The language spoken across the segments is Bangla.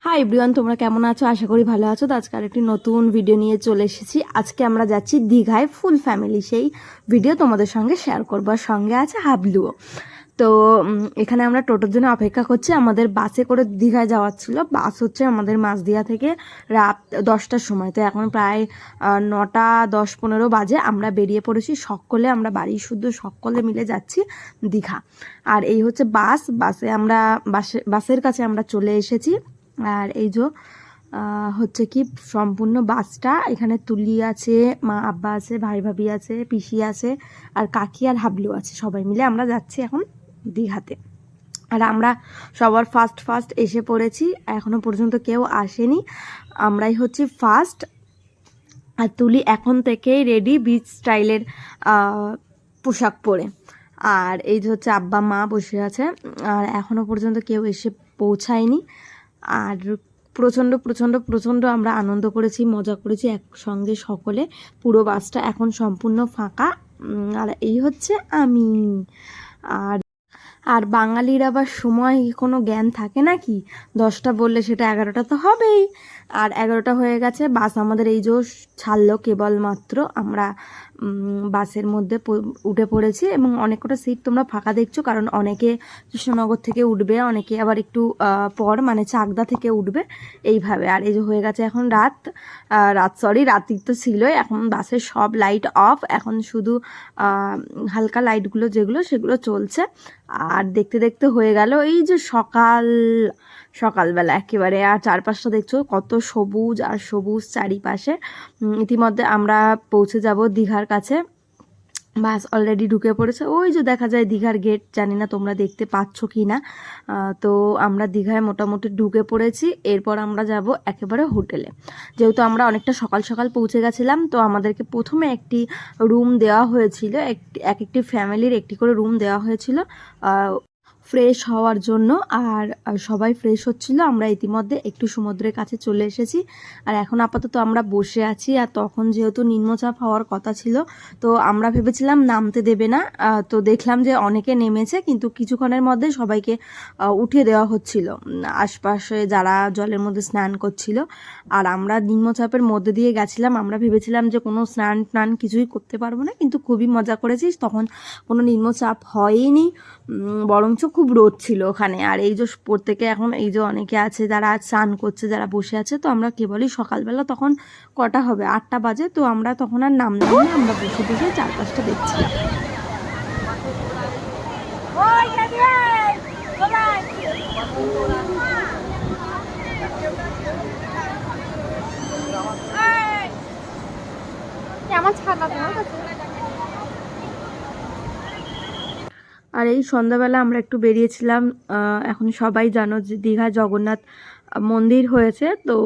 হাই এভরিওয়ান, তোমরা কেমন আছো? আশা করি ভালো আছো। তো আজকে আরেকটি নতুন ভিডিও নিয়ে চলে এসেছি। আজকে আমরা যাচ্ছি দীঘায় ফুল ফ্যামিলি, সেই ভিডিও তোমাদের সঙ্গে শেয়ার করবো। আর সঙ্গে আছে হাবলুও। তো এখানে আমরা টোটোর জন্য অপেক্ষা করছি। আমাদের বাসে করে দীঘায় যাওয়ার ছিল। বাস হচ্ছে আমাদের মাঝদিয়া থেকে রাত 10টার সময়। তো এখন প্রায় 9টা 10-15 বাজে। আমরা বেরিয়ে পড়েছি সকলে, আমরা বাড়ির শুদ্ধ সকলে মিলে যাচ্ছি দীঘা। আর এই হচ্ছে বাসের কাছে আমরা চলে এসেছি। আর এই যে হচ্ছে কি সম্পূর্ণ বাসটা, এখানে তুলি আছে, মা আব্বা আছে, ভাই ভাবি আছে, পিসি আছে, আর কাকি আর হাবলু আছে। সবাই মিলে আমরা যাচ্ছি এখন দীঘাতে। আর আমরা সবার ফার্স্ট এসে পড়েছি। এখনো পর্যন্ত কেউ আসেনি, আমরাই হচ্ছি ফার্স্ট। আর তুলি এখন থেকেই রেডি বিচ স্টাইলের পোশাক পরে। আর এই যে হচ্ছে আব্বা মা বসে আছে। আর এখনো পর্যন্ত কেউ এসে পৌঁছায়নি। আর প্রচণ্ড প্রচণ্ড প্রচণ্ড আমরা আনন্দ করেছি, মজা করেছি একসঙ্গে সকলে। পুরো বাসটা এখন সম্পূর্ণ ফাঁকা। আর এই হচ্ছে আমি। আর আর বাঙালির আবার সময় কোনো জ্ঞান থাকে নাকি? 10টা বললে সেটা 11টা তো হবেই। আর 11টা হয়ে গেছে। বাস আমাদের এই যে ছাড়লো কেবলমাত্র। আমরা বাসের মধ্যে উঠে পড়েছি এবং অনেক কটা সিট তোমরা ফাঁকা দেখছো, কারণ অনেকে কৃষ্ণনগর থেকে উঠবে, অনেকে আবার একটু পর মানে চাকদা থেকে উঠবে এইভাবে। আর এই যে হয়ে গেছে এখন রাত্রি তো ছিলই। এখন বাসের সব লাইট অফ, এখন শুধু হালকা লাইটগুলো যেগুলো সেগুলো চলছে। আর দেখতে দেখতে হয়ে গেল এই যে সকালবেলা একেবারে। আর চারপাশটা দেখছো কত সবুজ আর সবুজ চারিপাশে। ইতিমধ্যে আমরা পৌঁছে যাব দীঘার কাছে। বাস অলরেডি ঢুকে পড়েছে। ওই যে দেখা যায় দীঘার গেট, জানি না তোমরা দেখতে পাচ্ছ কি না। তো আমরা দীঘায় মোটামুটি ঢুকে পড়েছি। এরপর আমরা যাব একেবারে হোটেলে। যেহেতু আমরা অনেকটা সকাল সকাল পৌঁছে গেছিলাম, তো আমাদেরকে প্রথমে একটি রুম দেওয়া হয়েছিল। একটি ফ্যামিলির একটি করে রুম দেওয়া হয়েছিল ফ্রেশ হওয়ার জন্য। আর সবাই ফ্রেশ হচ্ছিল। আমরা ইতিমধ্যে একটু সমুদ্রের কাছে চলে এসেছি। আর এখন আপাতত আমরা বসে আছি। আর তখন যেহেতু নিম্নচাপ হওয়ার কথা ছিল, তো আমরা ভেবেছিলাম নামতে দেবে না। তো দেখলাম যে অনেকে নেমেছে, কিন্তু কিছুক্ষণের মধ্যে সবাইকে উঠিয়ে দেওয়া হচ্ছিল আশপাশে যারা জলের মধ্যে স্নান করছিল। আর আমরা নিম্নচাপের মধ্যে দিয়ে গেছিলাম। আমরা ভেবেছিলাম যে কোনো স্নান কিছুই করতে পারবো না, কিন্তু খুবই মজা করেছি। তখন কোনো নিম্নচাপ হয়নি, বরঞ্চ খুব রোদ ছিল ওখানে। আর এই যে প্রত্যেকে এখন এই যে অনেকে আছে যারা স্নান করছে, যারা বসে আছে। তো আমরা কেবলই সকালবেলা, তখন কটা হবে 8টা বাজে। তো আমরা তখন আর নামলাম না, আমরা বসে বসে চারপাশটা দেখছিলাম। আমার ছাতা তোমার কাছে। আর এই সন্ধ্যাবেলা আমরা একটু বেরিয়েছিলাম। এখন সবাই জানো যে দীঘা জগন্নাথ মন্দির হয়েছে। তো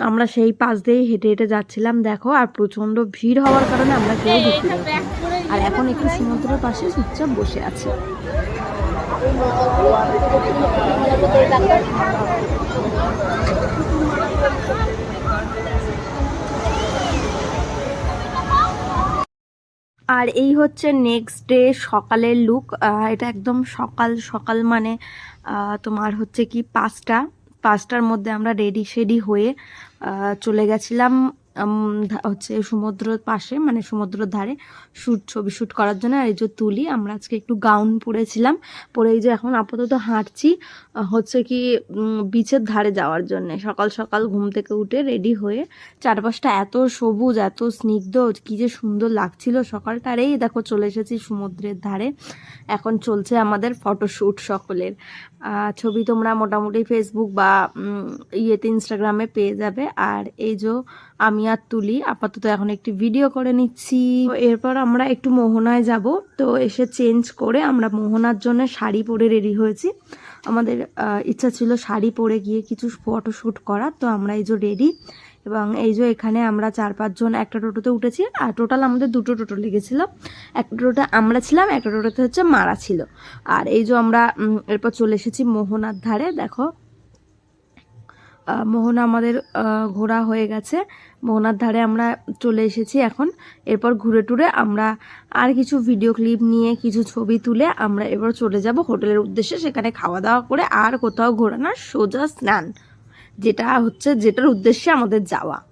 আমরা সেই পাশ দিয়েই হেঁটে হেঁটে যাচ্ছিলাম। দেখো, আর প্রচণ্ড ভিড় হওয়ার কারণে আমরা কেউ ঢুকতে পারছি না। আর এখন একটু সমুদ্রের পাশে চুপচাপ বসে আছি। আর এই হচ্ছে নেক্সট ডে সকালের লুক। এটা একদম সকাল সকাল, মানে তোমার হচ্ছে কি 5টার মধ্যে আমরা রেডি হয়ে চলে গেছিলাম হচ্ছে সমুদ্রের পাশে, মানে সমুদ্রের ধারে ছবি শ্যুট করার জন্য। আর এই যে তুলি, আমরা আজকে একটু গাউন পরেছিলাম, পরে এই যে এখন আপাতত হাঁটছি হচ্ছে কি বিচের ধারে যাওয়ার জন্য। সকাল সকাল ঘুম থেকে উঠে রেডি হয়ে, চারপাশটা এত সবুজ এত স্নিগ্ধ, কি যে সুন্দর লাগছিল সকালটা। আর এই দেখো চলে এসেছি সমুদ্রের ধারে। এখন চলছে আমাদের ফটোশ্যুট সকলের। ছবি তোমরা মোটামুটি ফেসবুক বা ইনস্টাগ্রামে পেয়ে যাবে। আর এই যে আমি আর তুলি আপাতত এখন একটি ভিডিও করে নিচ্ছি। এরপর আমরা একটু মোহনায় যাব। তো এসে চেঞ্জ করে আমরা মোহনার জন্য শাড়ি পরে রেডি হয়েছি। আমাদের ইচ্ছা ছিল শাড়ি পরে গিয়ে কিছু ফটোশ্যুট করার। তো আমরা এই যে রেডি। এবং এই যে এখানে আমরা 4-5 জন একটা টোটোতে উঠেছি। আর টোটাল আমাদের 2টো টোটো লেগেছিল। একটা টোটোতে আমরা ছিলাম, একটা টোটোতে হচ্ছে মারা ছিল। আর এই যে আমরা এরপর চলে এসেছি মোহনার ধারে। দেখো, মোহনা আমাদের ঘোরা হয়ে গেছে। মোহনার ধারে আমরা চলে এসেছি এখন। এরপর ঘুরে টুরে আমরা আর কিছু ভিডিও ক্লিপ নিয়ে কিছু ছবি তুলে আমরা এবার চলে যাব হোটেলের উদ্দেশ্যে। সেখানে খাওয়া দাওয়া করে আর কোথাও ঘোরা না, সোজা স্নান। যেটার উদ্দেশ্যে আমাদের যাওয়া।